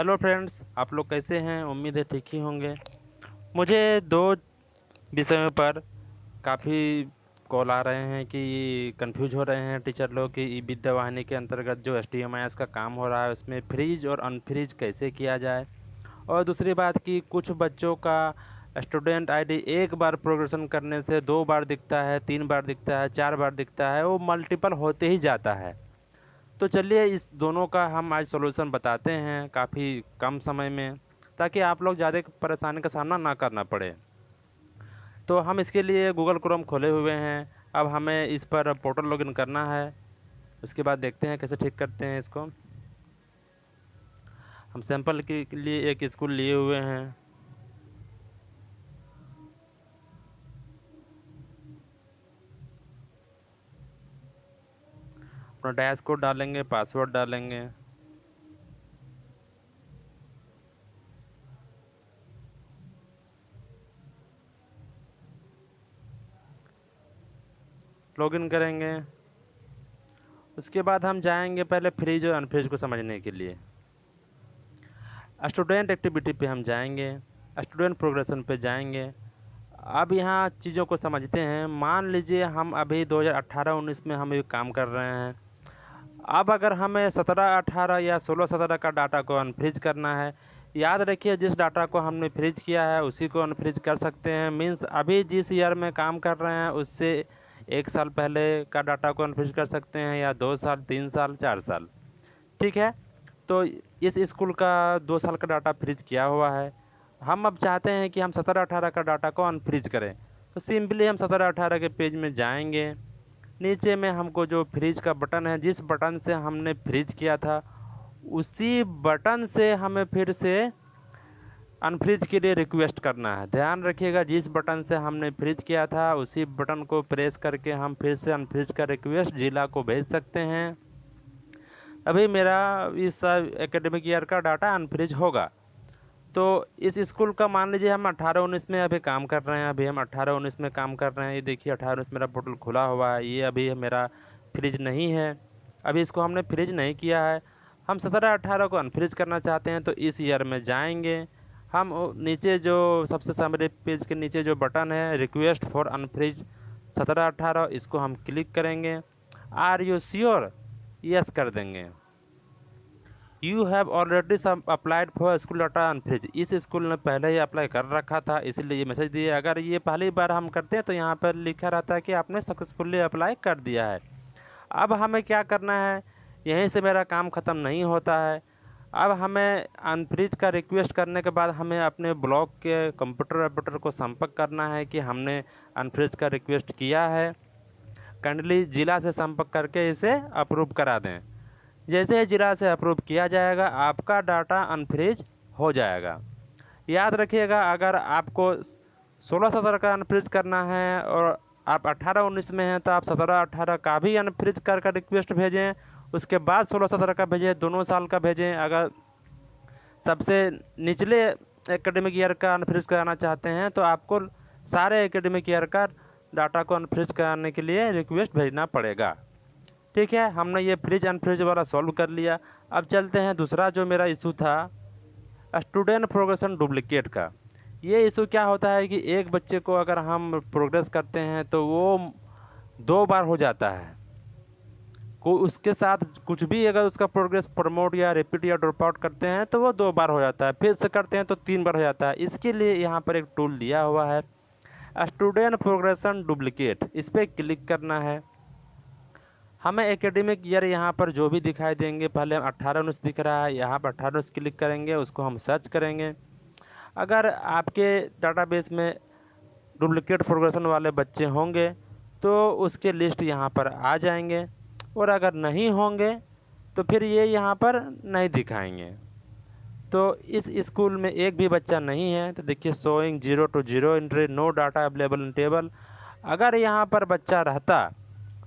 Hello friends, आप लोग कैसे हैं? उम्मीद है ठीक ही होंगे। मुझे दो विषयों पर काफ़ी कॉल आ रहे हैं कि कंफ्यूज हो रहे हैं टीचर लोग कि ई विद्या वाहिनी के अंतर्गत जो एसटीएमआईएस का काम हो रहा है उसमें फ्रीज और अनफ्रीज कैसे किया जाए। और दूसरी बात कि कुछ बच्चों का स्टूडेंट आईडी एक बार प्रोग्रेशन करने से 2 बार दिखता है, 3 बार दिखता है, 4 बार दिखता है, वो मल्टीपल होते ही जाता है। तो चलिए इस दोनों का हम आज सॉल्यूशन बताते हैं काफ़ी कम समय में, ताकि आप लोग ज़्यादा परेशानी का सामना ना करना पड़े। तो हम इसके लिए गूगल क्रोम खोले हुए हैं। अब हमें इस पर पोर्टल लॉगिन करना है। उसके बाद देखते हैं कैसे ठीक करते हैं इसको। हम सैंपल के लिए एक स्कूल लिए हुए हैं। अपना डैश कोड डालेंगे, पासवर्ड डालेंगे। लॉगिन करेंगे। उसके बाद हम जाएंगे पहले फ्रीज और अनफ्रीज को समझने के लिए। स्टूडेंट एक्टिविटी पे हम जाएंगे, स्टूडेंट प्रोग्रेशन पे जाएंगे। अब यहाँ चीज़ों को समझते हैं। मान लीजिए हम अभी 2018-19 में हम ये काम कर रहे हैं। अब अगर हमें 17-18 या 16-17 का डाटा को अनफ्रीज करना है, याद रखिए जिस डाटा को हमने फ्रीज किया है उसी को अनफ्रीज कर सकते हैं। मीन्स अभी जिस ईयर में काम कर रहे हैं उससे 1 साल पहले का डाटा को अनफ्रीज कर सकते हैं, या 2 साल, 3 साल, 4 साल। ठीक है। तो इस स्कूल का 2 साल का डाटा फ्रीज किया हुआ है। हम अब चाहते हैं कि हम 17-18 का डाटा को अनफ्रीज करें। तो सिंपली हम 17-18 के पेज में जाएंगे। नीचे में हमको जो फ्रीज का बटन है, जिस बटन से हमने फ्रीज किया था उसी बटन से हमें फिर से अनफ्रीज के लिए रिक्वेस्ट करना है। ध्यान रखिएगा, जिस बटन से हमने फ्रीज किया था उसी बटन को प्रेस करके हम फिर से अनफ्रीज का रिक्वेस्ट जिला को भेज सकते हैं। अभी मेरा इस एकेडमिक ईयर का डाटा अनफ्रीज होगा। तो इस स्कूल का मान लीजिए हम 18-19 में अभी काम कर रहे हैं। अभी हम 18-19 में काम कर रहे हैं। ये देखिए 18-19 मेरा पोर्टल खुला हुआ है। ये अभी मेरा फ्रिज नहीं है, अभी इसको हमने फ्रिज नहीं किया है। हम 17-18 को अनफ्रीज करना चाहते हैं। तो इस ईयर में जाएंगे हम। नीचे जो सबसे सामने पेज के नीचे जो बटन है रिक्वेस्ट फॉर अनफ्रीज 17-18, इसको हम क्लिक करेंगे। Are you sure? यस कर देंगे। You have already applied for school data unfreeze. इस स्कूल ने पहले ही अप्लाई कर रखा था, इसलिए ये मैसेज दिए। अगर ये पहली बार हम करते हैं तो यहाँ पर लिखा रहता है कि आपने सक्सेसफुली अप्लाई कर दिया है। अब हमें क्या करना है, यहीं से मेरा काम ख़त्म नहीं होता है। अब हमें अनफ्रीज का रिक्वेस्ट करने के बाद हमें अपने ब्लॉक के कंप्यूटर ऑपरेटर को संपर्क करना है कि हमने अनफ्रीज का रिक्वेस्ट किया है। काइंडली जिला से संपर्क करके इसे अप्रूव करा दें। जैसे ही जिला से अप्रूव किया जाएगा आपका डाटा अनफ्रीज हो जाएगा। याद रखिएगा, अगर आपको 16-17 का अनफ्रीज करना है और आप 18-19 में हैं तो आप 17-18 का भी अनफ्रीज कर रिक्वेस्ट भेजें। उसके बाद 16-17 का भेजें, दोनों साल का भेजें। अगर सबसे निचले एकेडमिक ईयर का अनफ्रीज कराना चाहते हैं तो आपको सारे एकेडमिक ईयर का डाटा को अनफ्रीज कराने के लिए रिक्वेस्ट भेजना पड़ेगा। ठीक है, हमने ये फ्रीज अनफ्रीज वाला सॉल्व कर लिया। अब चलते हैं दूसरा जो मेरा इशू था, स्टूडेंट प्रोग्रेशन डुप्लीकेट का। ये इशू क्या होता है कि एक बच्चे को अगर हम प्रोग्रेस करते हैं तो वो 2 बार हो जाता है। को उसके साथ कुछ भी अगर उसका प्रोग्रेस प्रमोट या रिपीट या ड्रॉप आउट करते हैं तो वो 2 बार हो जाता है, फिर से करते हैं तो 3 बार हो जाता है। इसके लिए यहाँ पर एक टूल दिया हुआ है स्टूडेंट प्रोग्रेशन डुप्लीकेट। इस पर क्लिक करना है। हमें एकेडमिक ईयर यहाँ पर जो भी दिखाई देंगे, पहले 18-19 दिख रहा है, यहाँ पर 18-19 क्लिक करेंगे, उसको हम सर्च करेंगे। अगर आपके डाटाबेस में डुप्लीकेट प्रोग्रेशन वाले बच्चे होंगे तो उसके लिस्ट यहाँ पर आ जाएंगे, और अगर नहीं होंगे तो फिर ये यहाँ पर नहीं दिखाएंगे। तो इस स्कूल में एक भी बच्चा नहीं है, तो देखिए showing 0 to 0 entry, no data available in table. अगर यहाँ पर बच्चा रहता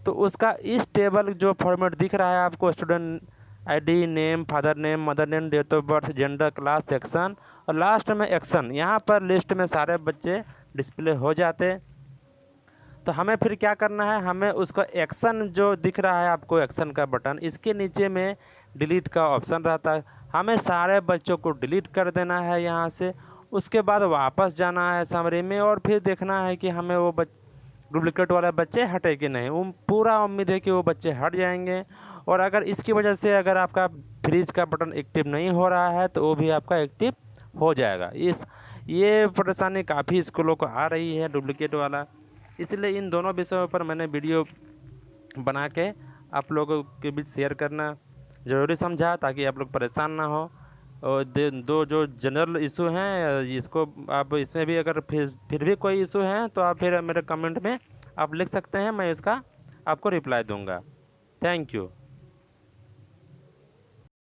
तो उसका इस टेबल जो फॉर्मेट दिख रहा है आपको, student ID, name, father name, mother name, date of birth, gender, class, section और लास्ट में एक्शन, यहाँ पर लिस्ट में सारे बच्चे डिस्प्ले हो जाते। तो हमें फिर क्या करना है, हमें उसका एक्शन जो दिख रहा है आपको, एक्शन का बटन, इसके नीचे में डिलीट का ऑप्शन रहता है। हमें सारे बच्चों को डिलीट कर देना है यहाँ से। उसके बाद वापस जाना है समरी में और फिर देखना है कि हमें वो डुप्लीकेट वाले बच्चे हटे कि नहीं। पूरा उम्मीद है कि वो बच्चे हट जाएंगे। और अगर इसकी वजह से अगर आपका फ्रीज का बटन एक्टिव नहीं हो रहा है तो वो भी आपका एक्टिव हो जाएगा। ये परेशानी काफ़ी स्कूलों को आ रही है डुप्लीकेट वाला। इसलिए इन दोनों विषयों पर मैंने वीडियो बना के आप लोगों के बीच शेयर करना ज़रूरी समझा, ताकि आप लोग परेशान ना हो। और दो जो जनरल इशू हैं इसको आप इसमें भी अगर फिर भी कोई इशू है तो आप फिर मेरे कमेंट में आप लिख सकते हैं, मैं इसका आपको रिप्लाई दूंगा। Thank you.